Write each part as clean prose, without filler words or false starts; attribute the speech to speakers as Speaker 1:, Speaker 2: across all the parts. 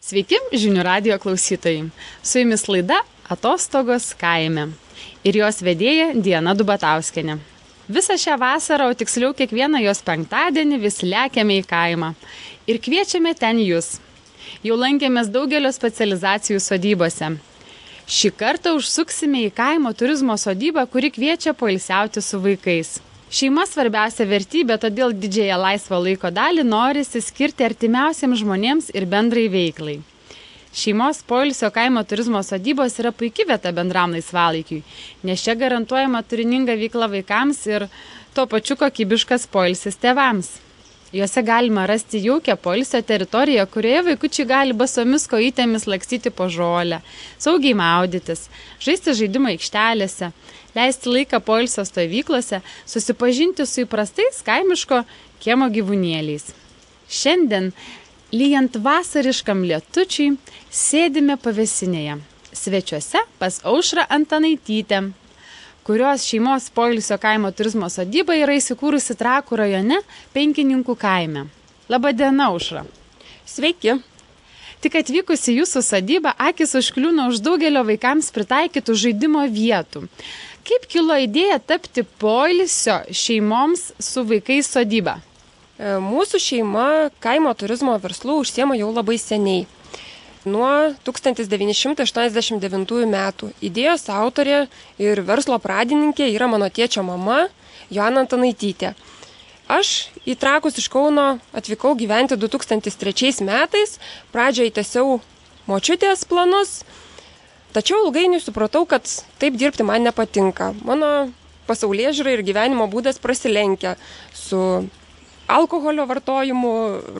Speaker 1: Sveiki, žinių radijo klausytojai. Su jumis laida Atostogos kaime ir jos vedėja Diana Dubatauskienė. Visą šią vasarą, o tiksliau kiekvieną jos penktadienį vis lekiame į kaimą ir kviečiame ten jūs. Jau lankėmės daugelio specializacijų sodybose. Šį kartą užsuksime į kaimo turizmo sodybą, kuri kviečia poilsiauti su vaikais. Šeima svarbiausia vertybė, todėl didžiąją laisvo laiko dalį norisi skirti artimiausiems žmonėms ir bendrai veiklai. Šeimos poilsio kaimo turizmo sodybos yra puikia vieta bendram laisvalaikiui, nes čia garantuojama turininga veikla vaikams ir tuo pačiu kokybiškas poilsis tėvams. Juose galima rasti jaukią poilsio teritoriją, kurioje vaikučiai gali basomis kojytėmis lakstyti po žolę, saugiai maudytis, žaisti žaidimo aikštelėse, leisti laiką poilsio stovyklose, susipažinti su įprastais kaimiško kiemo gyvūnėliais. Šiandien, lyjant vasariškam lietučiui, sėdime pavėsinėje, svečiuose pas Aušrą Antanaitytę, kurios šeimos poilsio kaimo turizmo sodyba yra įsikūrusi Trakų rajone Penkininkų kaime. Labadiena, Aušra.
Speaker 2: Sveiki.
Speaker 1: Tik atvykus į jūsų sodybą, akis užkliūna už daugelio vaikams pritaikytų žaidimo vietų. Kaip kilo idėja tapti poilsio šeimoms su vaikais sodyba?
Speaker 2: Mūsų šeima kaimo turizmo verslu užsiema jau labai seniai. Nuo 1989 metų. Idėjos autorė ir verslo pradininkė yra mano tėčio mama, Joana Antanaitytė. Aš į Trakus iš Kauno atvykau gyventi 2003 metais, pradžioje tęsiau močiutės planus, tačiau ilgainiui supratau, kad taip dirbti man nepatinka. Mano pasaulėžiūra ir gyvenimo būdas prasilenkia su alkoholio vartojimu,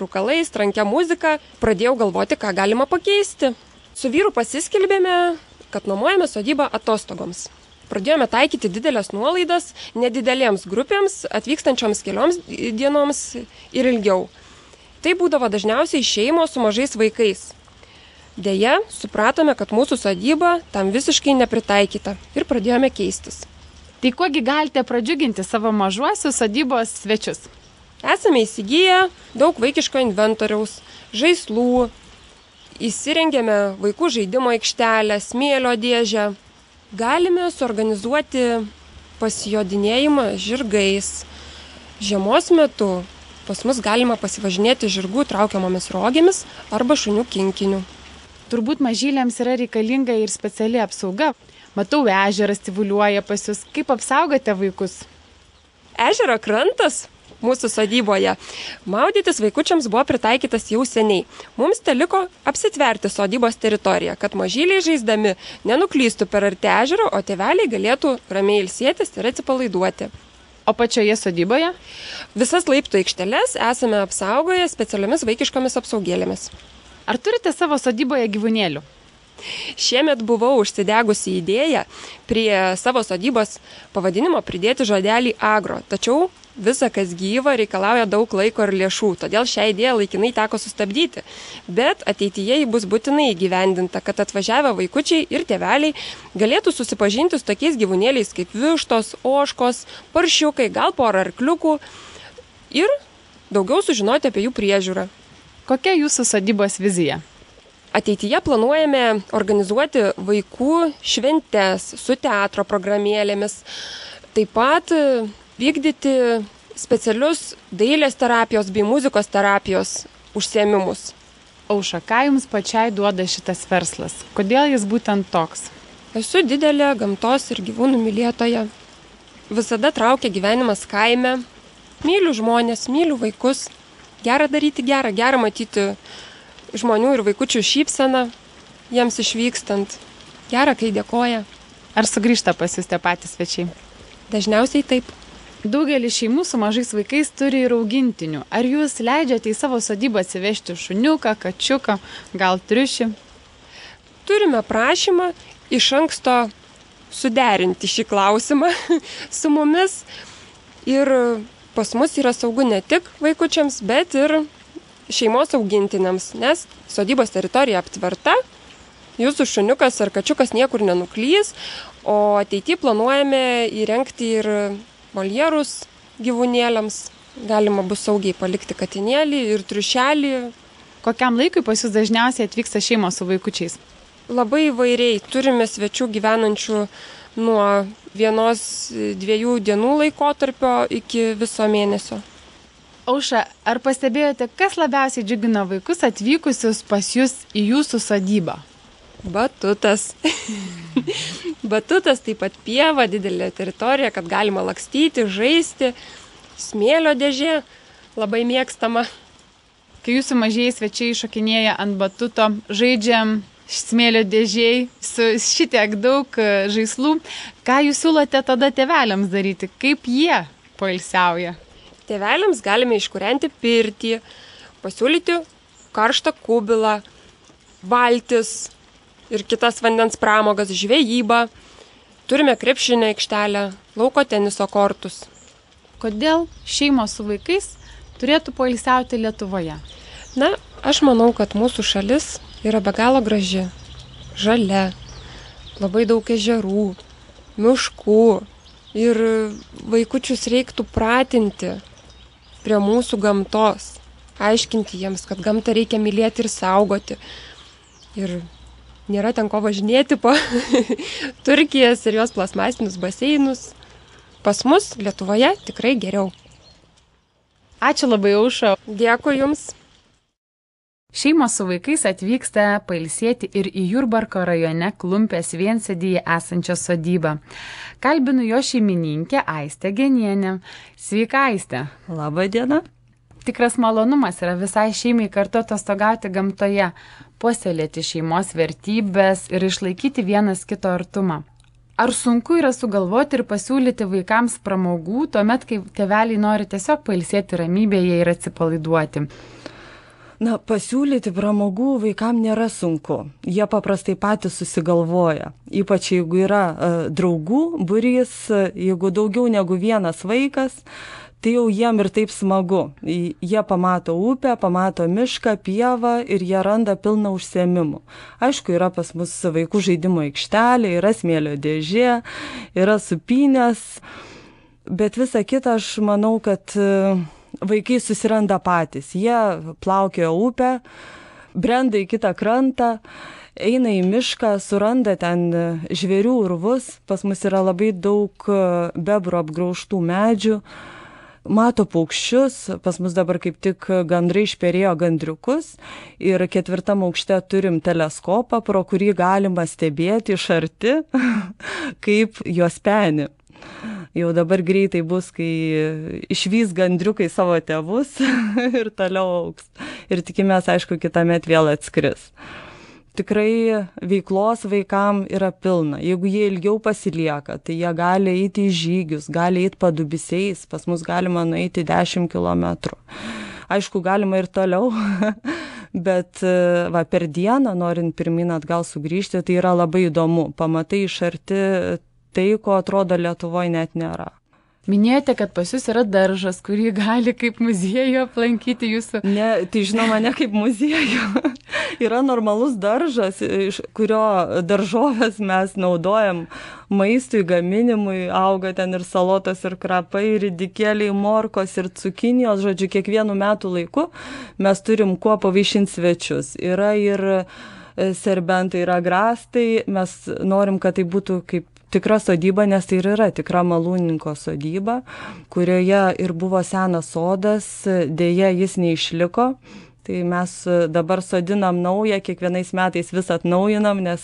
Speaker 2: rūkalais, trankia muzika. Pradėjau galvoti, ką galima pakeisti. Su vyru pasiskelbėme, kad nuomojame sodybą atostogoms. Pradėjome taikyti didelės nuolaidas nedidelėms grupėms, atvykstančioms kelioms dienoms ir ilgiau. Tai būdavo dažniausiai šeimos su mažais vaikais. Deja, supratome, kad mūsų sodyba tam visiškai nepritaikyta ir pradėjome keistis.
Speaker 1: Tai kuogi galite pradžiuginti savo mažuosius sodybos svečius?
Speaker 2: Esame įsigiję daug vaikiško inventoriaus, žaislų, įsirengėme vaikų žaidimo aikštelę, smėlio dėžę. Galime suorganizuoti pasijodinėjimą žirgais. Žiemos metu pas mus galima pasivažinėti žirgų traukiamomis rogėmis arba šunių kinkiniu.
Speaker 1: Turbūt mažyliams yra reikalinga ir speciali apsauga. Matau, ežeras tyvuliuoja pas jūs. Kaip apsaugote vaikus?
Speaker 2: Ežero krantas mūsų sodyboje maudytis vaikučiams buvo pritaikytas jau seniai. Mums teliko apsitverti sodybos teritoriją, kad mažyliai žaisdami nenuklystų per arti ežero, o tėveliai galėtų ramiai ilsėtis ir atsipalaiduoti.
Speaker 1: O pačioje sodyboje?
Speaker 2: Visas laiptų aikšteles esame apsaugoję specialiomis vaikiškomis apsaugėlėmis.
Speaker 1: Ar turite savo sodyboje gyvūnėlių?
Speaker 2: Šiemet buvau užsidegusi idėją prie savo sodybos pavadinimo pridėti žodelį agro, tačiau visa, kas gyva, reikalauja daug laiko ir lėšų, todėl šią idėją laikinai teko sustabdyti. Bet ateityje ji bus būtinai įgyvendinta, kad atvažiavę vaikučiai ir tėveliai galėtų susipažinti su tokiais gyvūnėliais kaip vištos, ožkos, paršiukai, gal porą arkliukų ir daugiau sužinoti apie jų priežiūrą.
Speaker 1: Kokia jūsų sodybos vizija?
Speaker 2: Ateityje planuojame organizuoti vaikų šventes su teatro programėlėmis, taip pat vykdyti specialius dailės terapijos bei muzikos terapijos užsiėmimus.
Speaker 1: Aušra, ką jums pačiai duoda šitas verslas? Kodėl jis būtent toks?
Speaker 2: Esu didelė gamtos ir gyvūnų mylėtoja. Visada traukia gyvenimas kaime. Myliu žmonės, myliu vaikus. Gera daryti gerą, gera matyti žmonių ir vaikučių šypseną jiems išvykstant. Gera, kai dėkoja.
Speaker 1: Ar sugrįžta pas jūs tie patys svečiai?
Speaker 2: Dažniausiai taip.
Speaker 1: Daugelis šeimų su mažais vaikais turi ir augintinių. Ar jūs leidžiate į savo sodybą atsivežti šuniuką, kačiuką, gal triušį?
Speaker 2: Turime prašymą iš anksto suderinti šį klausimą su mumis. Ir pas mus yra saugu ne tik vaikučiams, bet ir šeimos augintiniams, nes sodybos teritorija aptverta, jūsų šuniukas ar kačiukas niekur nenuklys, o ateityje planuojame įrengti ir voljerus gyvūnėliams. Galima bus saugiai palikti katinėlį ir triušelį
Speaker 1: Kokiam laikui pas jūs dažniausiai atvyksta šeimos su vaikučiais?
Speaker 2: Labai įvairiai. Turime svečių gyvenančių nuo 1-2 dienų laikotarpio iki viso mėnesio.
Speaker 1: Aušra, ar pastebėjote, kas labiausiai džiugina vaikus atvykusius pas jūs į jūsų sodybą?
Speaker 2: Batutas. Batutas, taip pat pieva, didelė teritorija, kad galima lakstyti, žaisti. Smėlio dėžė, labai mėgstama.
Speaker 1: Kai jūsų mažieji svečiai šokinėja ant batuto, žaidžiam smėlio dėžėj su šitiek daug žaislų, ką jūs siūlote tada tėveliams daryti? Kaip jie poilsiauja?
Speaker 2: Tėveliams galime iškūrenti pirtį, pasiūlyti karštą kubilą, valtis ir kitas vandens pramogas, žvejybą. Turime krepšinio aikštelę, lauko teniso kortus.
Speaker 1: Kodėl šeimos su vaikais turėtų poilsiauti Lietuvoje?
Speaker 2: Na, aš manau, kad mūsų šalis yra be galo graži, žalia, labai daug ežerų, miškų ir vaikučius reiktų pratinti prie mūsų gamtos, aiškinti jiems, kad gamtą reikia mylėti ir saugoti. Ir nėra ten ko važinėti po Turkijas ir jos plastmasinius baseinus. Pas mus Lietuvoje tikrai geriau.
Speaker 1: Ačiū labai, Aušra.
Speaker 2: Dėkui Jums.
Speaker 1: Šeimos su vaikais atvyksta pailsėti ir į Jurbarko rajone Klumpės viensėdyje esančią sodybą. Kalbinu jo šeimininkę Aistę Genienę. Sveika, Aistė.
Speaker 3: Labą dieną.
Speaker 1: Tikras malonumas yra visai šeimai kartu atostogauti gamtoje, puoselėti šeimos vertybės ir išlaikyti vienas kito artumą. Ar sunku yra sugalvoti ir pasiūlyti vaikams pramogų, tuomet, kai tėveliai nori tiesiog pailsėti ramybėje ir atsipalaiduoti?
Speaker 3: Na, pasiūlyti pramogų vaikam nėra sunku. Jie paprastai patys susigalvoja. Ypač jeigu yra draugų būrys, jeigu daugiau negu vienas vaikas, tai jau jiem ir taip smagu. Jie pamato upę, pamato mišką, pievą ir jie randa pilną užsiėmimų. Aišku, yra pas mus vaikų žaidimo aikštelė, yra smėlio dėžė, yra supynės, bet visa kita aš manau, kad vaikai susiranda patys. Jie plaukioja upę, brenda į kitą krantą, eina į mišką, suranda ten žvėrių urvus. Pas mus yra labai daug bebrų apgraužtų medžių. Mato paukščius, pas mus dabar kaip tik gandrai išperėjo gandriukus ir 4. aukšte turim teleskopą, pro kurį galima stebėti iš arti, kaip juos peni. Jau dabar greitai bus, kai išvys gandriukai savo tėvus ir toliau augs. Ir tikimės, aišku, kitąmet vėl atskris. Tikrai veiklos vaikam yra pilna. Jeigu jie ilgiau pasilieka, tai jie gali eiti į žygius, gali eiti padubisiais, pas mus galima nueiti 10 kilometrų. Aišku, galima ir toliau, bet per dieną, norint pirmyn atgal sugrįžti, tai yra labai įdomu. Pamatai iš arti tai, ko atrodo Lietuvoje net nėra.
Speaker 1: Minėjote, kad pas jūs yra daržas, kurį gali kaip muziejų aplankyti jūsų.
Speaker 3: Ne, tai žinoma, ne kaip muziejų. Yra normalus daržas, iš kurio daržovės mes naudojam maistui, gaminimui, auga ten ir salotos, ir krapai, ir ridikėliai, morkos, ir cukinijos, žodžiu, kiekvienų metų laiku mes turim kuo pavaišinti svečius. Yra ir serbentai, ir agrastai, mes norim, kad tai būtų kaip tikra sodyba, nes tai ir yra tikra malūnininko sodyba, kurioje ir buvo senas sodas, dėja jis neišliko. Tai mes dabar sodinam naują, kiekvienais metais vis atnaujinam, nes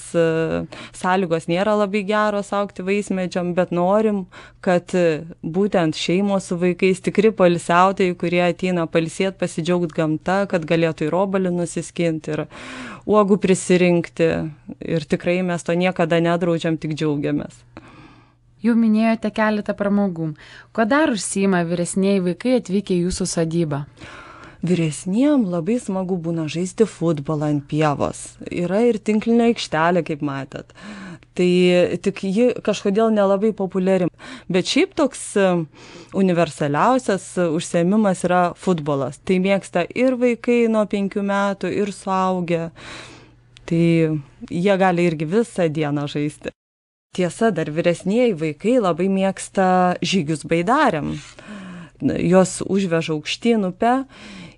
Speaker 3: sąlygos nėra labai geros augti vaismedžiam, bet norim, kad būtent šeimos su vaikais tikri poilsiautojai, kurie ateina pailsėti, pasidžiaugti gamta, kad galėtų ir obuolį nusiskinti, ir uogų prisirinkti. Ir tikrai mes to niekada nedraudžiam, tik džiaugiamės.
Speaker 1: Jau minėjote keletą pramogų. Ko dar užsiima vyresnieji vaikai atvykę į jūsų sodybą?
Speaker 3: Vyresniem labai smagu būna žaisti futbolą ant pievos. Yra ir tinklinio aikštelė, kaip matėt. Tai tik ji kažkodėl nelabai populiari. Bet šiaip toks universaliausias užsiėmimas yra futbolas. Tai mėgsta ir vaikai nuo 5 metų, ir suaugę. Tai jie gali irgi visą dieną žaisti. Tiesa, dar vyresnieji vaikai labai mėgsta žygius baidariam. Jos užveža aukštyn upę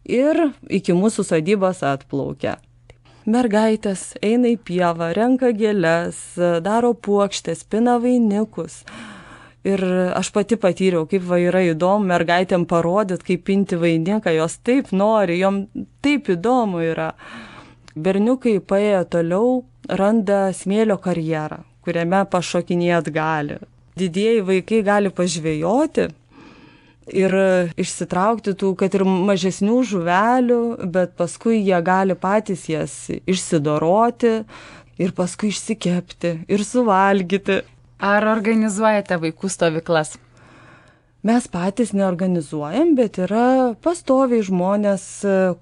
Speaker 3: ir iki mūsų sodybos atplaukia. Mergaitės eina į pievą, renka gėles, daro puokštės, pina vainikus. Ir aš pati patyriau, kaip yra įdomu mergaitėm parodyti, kaip pinti vainiką, jos taip nori, jom taip įdomu yra. Berniukai paėję toliau randa smėlio karjerą, kuriame pašokinėt gali. Didieji vaikai gali pažvejoti ir išsitraukti tų, kad ir mažesnių žuvelių, bet paskui jie gali patys jas išsidoroti ir paskui išsikepti ir suvalgyti.
Speaker 1: Ar organizuojate vaikų stovyklas?
Speaker 3: Mes patys neorganizuojam, bet yra pastoviai žmonės,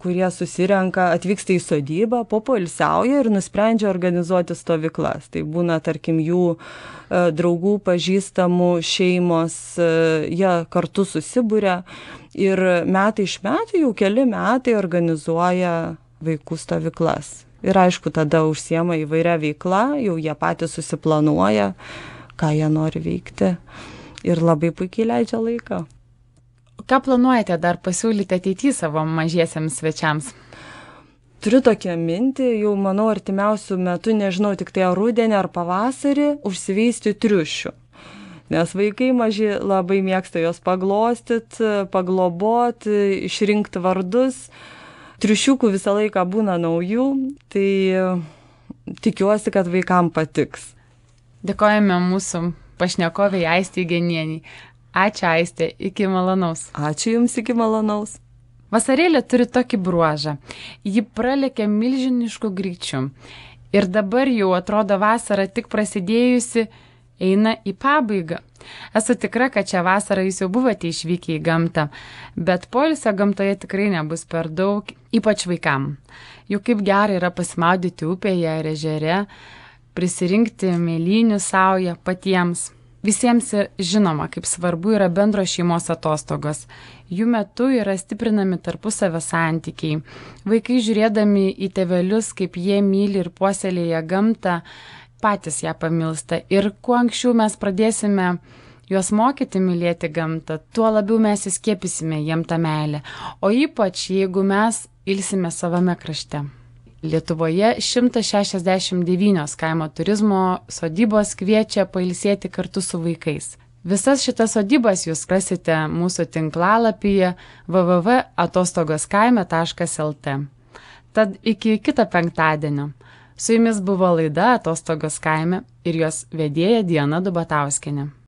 Speaker 3: kurie susirenka, atvyksta į sodybą, popoilsiauja ir nusprendžia organizuoti stovyklas. Tai būna, tarkim, jų draugų, pažįstamų šeimos, jie kartu susibūrė ir metai iš metų, jau keli metai organizuoja vaikų stovyklas. Ir aišku, tada užsiema įvairia veikla, jau jie patys susiplanuoja, ką jie nori veikti ir labai puikiai leidžia laiką.
Speaker 1: Ką planuojate dar pasiūlyti ateityje savo mažiesiems svečiams?
Speaker 3: Turiu tokią mintį, jau manau artimiausių metų, nežinau, tik tai rudenį ar pavasarį, užsiveisti triušių. Nes vaikai maži labai mėgsta jos paglostyti, pagloboti, išrinkti vardus. Triušiukų visą laiką būna naujų, tai tikiuosi, kad vaikams patiks.
Speaker 1: Dėkojame mūsų pašnekoviai Aistei Genieniai. Ačiū, Aistė, iki malonaus.
Speaker 3: Ačiū Jums, iki malonaus.
Speaker 1: Vasarėlė turi tokį bruožą. Ji pralėkė milžinišku greičiu. Ir dabar jau atrodo vasara tik prasidėjusi, eina į pabaigą. Esu tikra, kad šią vasarą jūs jau buvote išvykę į gamtą, bet poilsio gamtoje tikrai nebus per daug, ypač vaikam. Juk kaip gerai yra pasimaudyti upėje ar ežere, prisirinkti mėlynių saują patiems. Visiems žinoma, kaip svarbu yra bendro šeimos atostogos. Jų metu yra stiprinami tarpusavio santykiai. Vaikai žiūrėdami į tėvelius, kaip jie myli ir puoselėja gamtą, patys ją pamilsta. Ir kuo anksčiau mes pradėsime juos mokyti mylėti gamtą, tuo labiau mes įskiepysime jiem tą meilę. O ypač, jeigu mes ilsime savame krašte. Lietuvoje 169 kaimo turizmo sodybos kviečia pailsėti kartu su vaikais. Visas šitas sodybas jūs rasite mūsų tinklalapyje www.atostogoskaime.lt. Tad iki kito penktadienio. Su jumis buvo laida Atostogos kaime ir jos vedėja Diana Dubatauskienė.